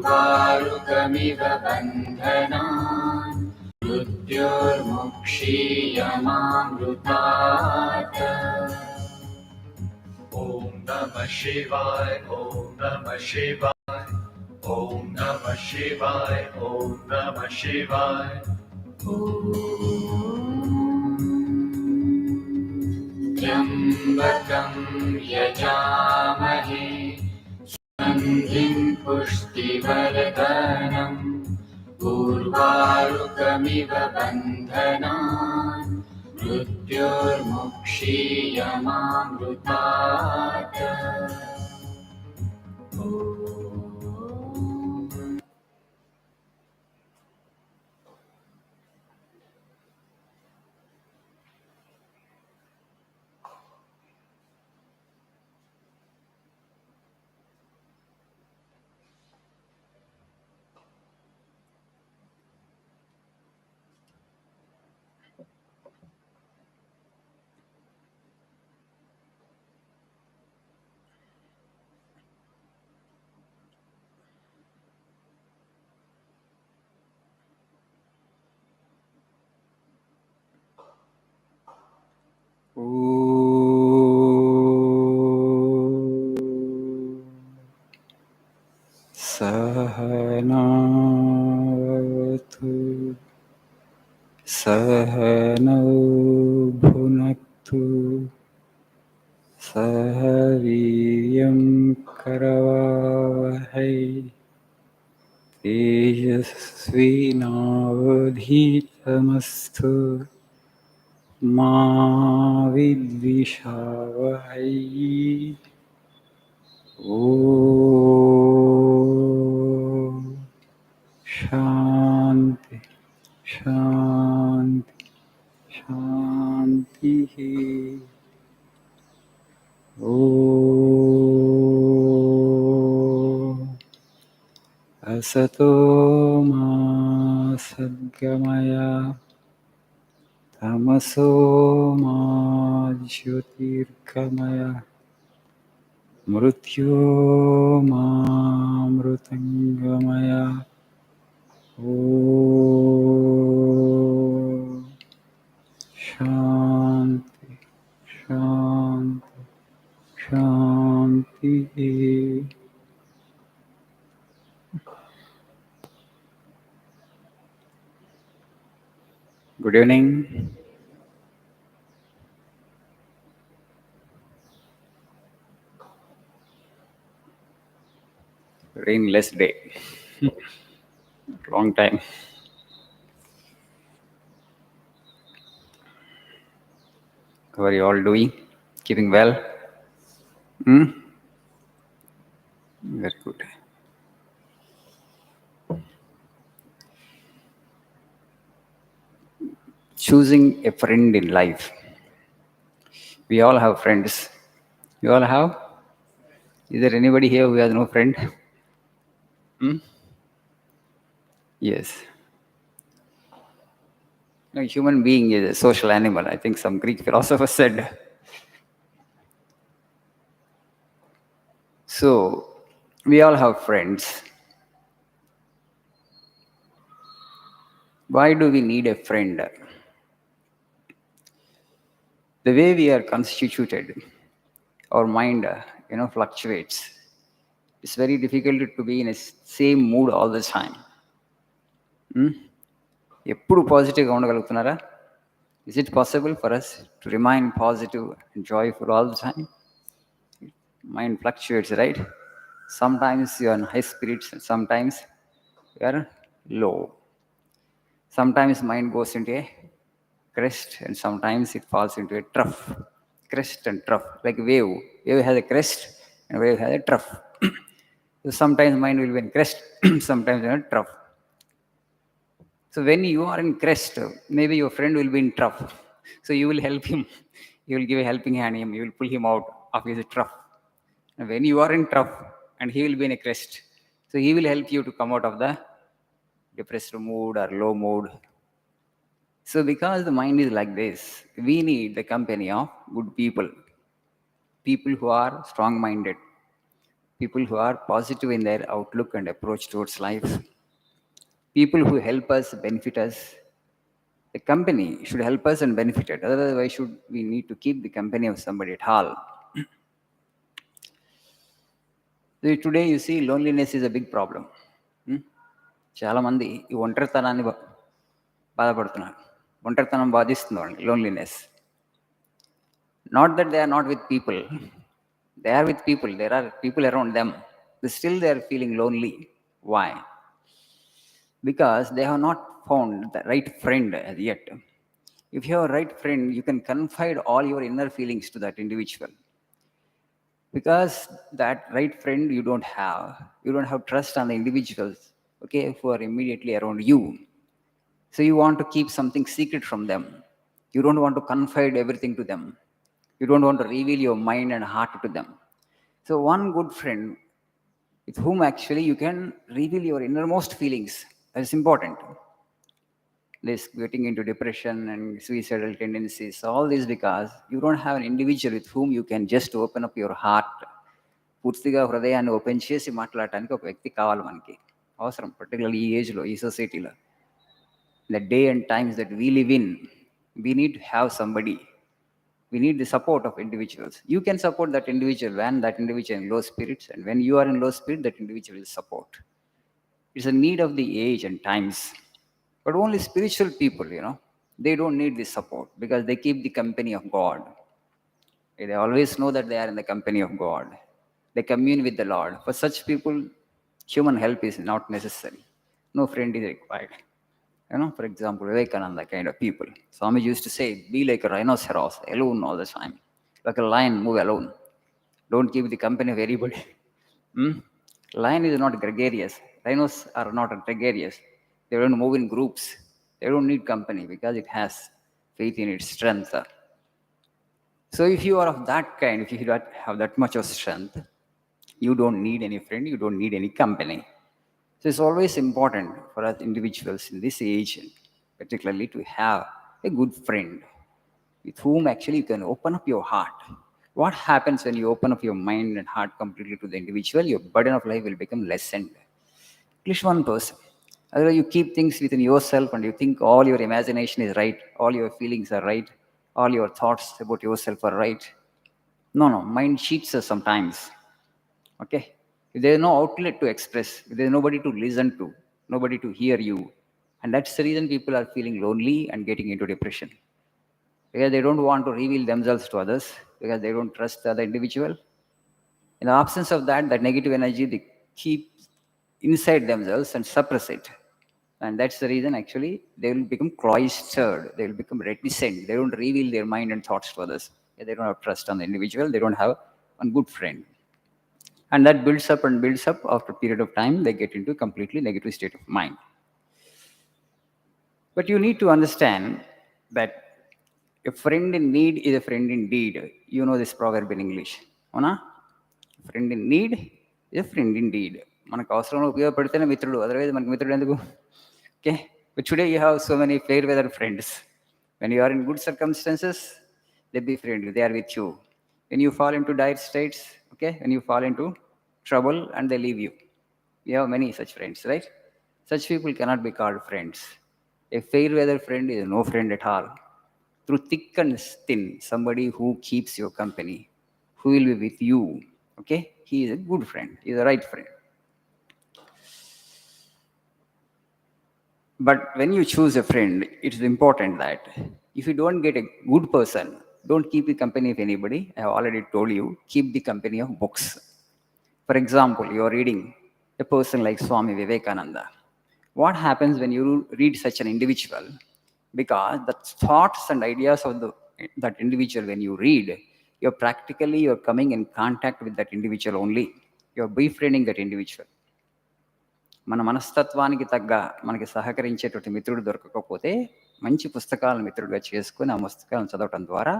ऊर्वारुकमिव बन्धनान् मृत्योर्मुक्षीयमामृतात्। Om Namah Shivaya, Om Namah Shivaya, Om Namah Shivaya, Om Namah Shivaya. Trambakam yajamahe sugandhim pushtivardhanam urvarukamiva bandhanan mृत्योर्मुक्षीयमामृतात्। Sahanavatu Sahanau Bhunaktu Sahaviryam Karavahai Tejasvinavadhitamastu Ma Vidvishavahai. Om Shanti Shanti Shanti. Om Asato Ma Sadgamaya Tamaso Ma Jyotirgamaya Mrityomamrutangamaya. Om Shanti Shanti Shanti. Good evening. Rainless day. Long time. How are you all doing? Keeping well? Very good. Choosing a friend in life. We all have friends. You all have? Is there anybody here who has no friend? Yes. No, human being is a social animal. I think some Greek philosopher said. So, we all have friends. Why do we need a friend? The way we are constituted, our mind, fluctuates. It's very difficult to be in a same mood all the time. ఎప్పుడు పాజిటివ్గా ఉండగలుగుతున్నారా? Is it possible for us to remain positive and joyful all the time? Mind fluctuates, right? Sometimes you are in high spirits, and sometimes you are low. Sometimes mind goes into a crest, and sometimes it falls into a trough. Crest and trough, like wave. Wave has a crest, and wave has a trough. So sometimes mind will be in crest, sometimes in a trough. So when you are in crest, maybe your friend will be in trough. So you will help him. You will give a helping hand to him. You will pull him out of his trough. And when you are in trough and he will be in a crest, so he will help you to come out of the depressed mood or low mood. So because the mind is like this, we need the company of good people. People who are strong-minded. people who are positive in their outlook and approach towards life, people who help us, benefit us. The company should help us and benefit it. Otherwise, why should we need to keep the company of somebody at all? So today, you see, loneliness is a big problem. చాలామంది ఈ ఒంటరితనాన్ని బాధపడుతున్నారు. ఒంటరితనం బాధిస్తుంది వాళ్ళని, loneliness. Not that they are not with people. They are with people. There are people around them. But still they are feeling lonely. Why? Because they have not found the right friend as yet. If you have a right friend, you can confide all your inner feelings to that individual. Because that right friend you don't have trust on the individuals, okay, who are immediately around you. So you want to keep something secret from them. You don't want to confide everything to them. You don't want to reveal your mind and heart to them. So one good friend with whom actually you can reveal your innermost feelings, that is important. This getting into depression and suicidal tendencies, all this because you don't have an individual with whom you can just open up your heart. పూర్తిగా హృదయాన్ని open చేసి మాట్లాడటానికి ఒక వ్యక్తి కావాలి మనకి, అవసరం. Particularly ఈ ఏజ్లో, ఈ సొసైటీలో, the day and times that we live in, we need to have somebody. We need the support of individuals. You can support that individual when that individual in low spirits, and when you are in low spirit, that individual will support. It's a need of the age and times. But only spiritual people, they don't need this support because they keep the company of God. They always know that they are in the company of God. They commune with the Lord. For such people, human help is not necessary. No friend is required. For example, Vivekananda kind of people. Swami used to say, be like a rhinoceros, alone all the time. Like a lion, move alone. Don't keep the company of anybody. Lion is not gregarious. Rhinos are not gregarious. They don't move in groups. They don't need company because it has faith in its strength. So if you are of that kind, if you don't have that much of strength, you don't need any friend, you don't need any company. So it's always important for us individuals in this age, particularly, to have a good friend with whom actually you can open up your heart. What happens when you open up your mind and heart completely to the individual? Your burden of life will become lessened. At least one person. Otherwise, you keep things within yourself and you think all your imagination is right, all your feelings are right, all your thoughts about yourself are right. No, mind cheats us sometimes. Okay? If there is no outlet to express, if there is nobody to listen to, nobody to hear you, and that's the reason people are feeling lonely and getting into depression. Because they don't want to reveal themselves to others, because they don't trust the other individual. In the absence of that, that negative energy, they keep inside themselves and suppress it. And that's the reason actually they will become cloistered, they will become reticent, they don't reveal their mind and thoughts to others. They don't have trust on the individual, they don't have one good friend. And that builds up and builds up. After a period of time, they get into a completely negative state of mind. But you need to understand that a friend in need is a friend indeed. You know this proverb in English. Ona? Friend in need is a friend indeed. మనకు అవసరంలో ఉపయోగపడితేనే మిత్రుడు, otherwise మనకు మిత్రుడు ఎందుకు? Okay? But today you have so many fair weather friends. When you are in good circumstances, they befriend you, they are with you. When you fall into dire states, okay, when you fall into trouble and they leave you. We have many such friends, right? Such people cannot be called friends. A fair weather friend is no friend at all. Through thick and thin, somebody who keeps your company, who will be with you, okay? He is a good friend, he is a right friend. But when you choose a friend, it is important that if you don't get a good person, don't keep the company of anybody. I have already told you, keep the company of books. For example, you are reading a person like Swami Vivekananda. What happens when you read such an individual? Because the thoughts and ideas of that individual, when you read, you're coming in contact with that individual only. You're befriending that individual. మన మనస్తత్వానికి తగ్గ మనకి సహకరించేటువంటి మిత్రుడు దొరకకపోతే మంచి పుస్తకాలను మిత్రుడిగా చేసుకుని ఆ పుస్తకాలను చదవటం ద్వారా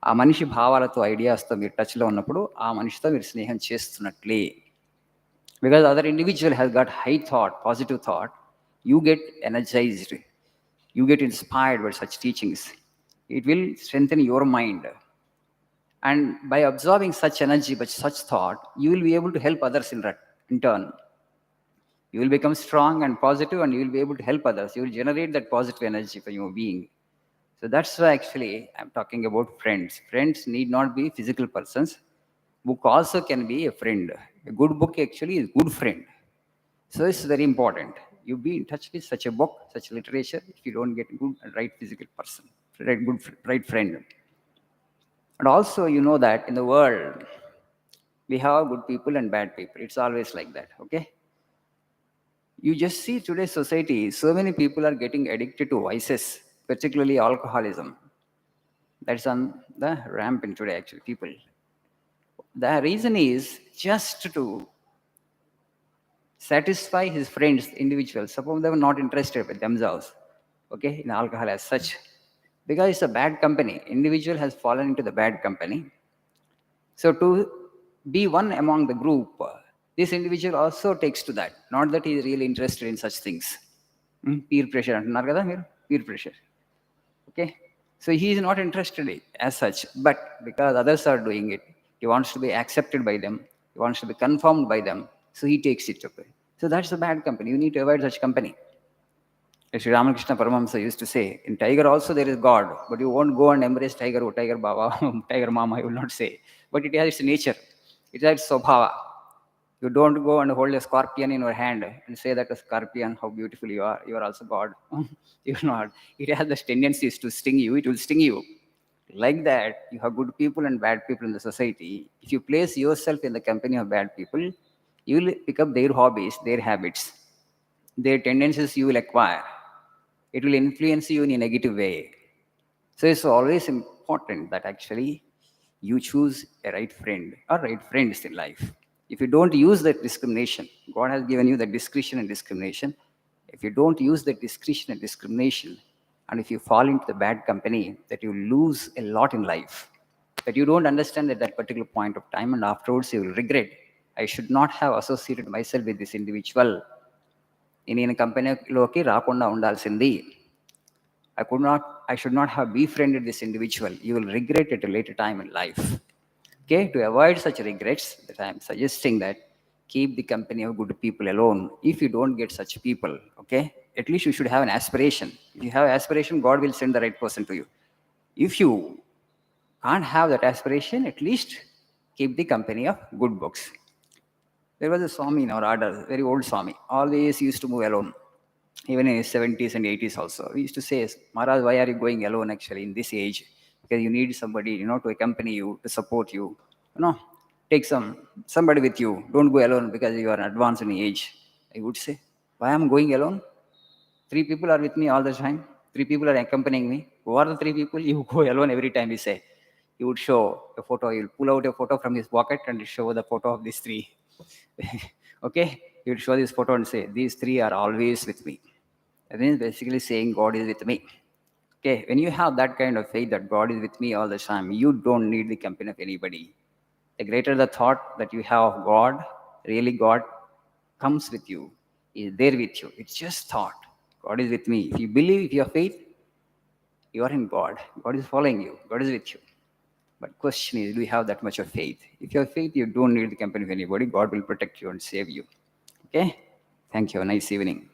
ఆ మనిషి భావాలతో, ఐడియాస్తో మీరు టచ్లో ఉన్నప్పుడు ఆ మనిషితో మీరు స్నేహం చేస్తున్నట్లే. Because other individual has got high thought, positive thought, you get energized, you get inspired by such teachings. It will strengthen your mind. And by absorbing such energy, but such thought, you will be able to help others in turn. You will become strong and positive, and you will be able to help others. You will generate that positive energy for your being. So that's why actually I'm talking about friends. Friends need not be physical persons. Book also can be a friend. A good book actually is good friend. So it's very important. You be in touch with such a book, such literature, if you don't get good and right physical person, right friend. And also you know that in the world we have good people and bad people. It's always like that. Okay. You just see today's society, so many people are getting addicted to vices, particularly alcoholism. That's on the rampant today, actually, people. The reason is just to satisfy his friends, individuals. Some of them are not interested with themselves, okay, in alcohol as such. Because it's a bad company. Individual has fallen into the bad company. So to be one among the group, this individual also takes to that. Not that he is really interested in such things. Peer pressure అంటున్నారు కదా మీరు peer pressure. Okay, so he is not interested as such, but because others are doing it, he wants to be accepted by them, he wants to be confirmed by them, so he takes it. Okay, so that's a bad company. You need to avoid such company. Sri Ramakrishna Paramahamsa used to say, in tiger also there is God, but you won't go and embrace tiger, oh tiger baba, tiger mama, you will not say. But it has its nature, it has its swabhava. You don't go and hold a scorpion in your hand and say that a scorpion, how beautiful you are. You are also God. You're not. It has the tendencies to sting you. It will sting you. Like that, you have good people and bad people in the society. If you place yourself in the company of bad people, you will pick up their hobbies, their habits, their tendencies you will acquire. It will influence you in a negative way. So it's always important that actually you choose a right friend or right friends in life. If you don't use that discrimination, God has given you the discretion and discrimination. If you don't use that discretion and discrimination, and if you fall into the bad company, that you lose a lot in life. That you don't understand at that particular point of time, and afterwards you will regret. I should not have associated myself with this individual. నేను కంపెనీలోకి రాకుండా ఉండాల్సింది. I should not have befriended this individual. You will regret it at a later time in life. Okay, to avoid such regrets, that I am suggesting that keep the company of good people alone. If you don't get such people, okay, at least you should have an aspiration. If you have aspiration, God will send the right person to you. If you can't have that aspiration, at least keep the company of good books. There was a Swami in our order, very old Swami, always used to move alone, even in his 70s and 80s also. We used to say, Maharaj, why are you going alone actually in this age? Because you need somebody, to accompany you, to support you. Take somebody with you. Don't go alone because you are advanced in age. I would say, why am I going alone? 3 people are with me all the time. 3 people are accompanying me. Who are the 3 people? You go alone every time, we say. He would show a photo. He will pull out a photo from his pocket and show the photo of these 3. Okay? He would show this photo and say, these 3 are always with me. That means basically saying God is with me. Okay, when you have that kind of faith that God is with me all the time, you don't need the company of anybody. The greater the thought that you have of God, really God comes with you, is there with you. It's just thought. God is with me. If you believe, if you have faith, you are in God. God is following you. God is with you. But question is, do you have that much of faith? If you have faith, you don't need the company of anybody. God will protect you and save you. Okay? Thank you. Nice evening.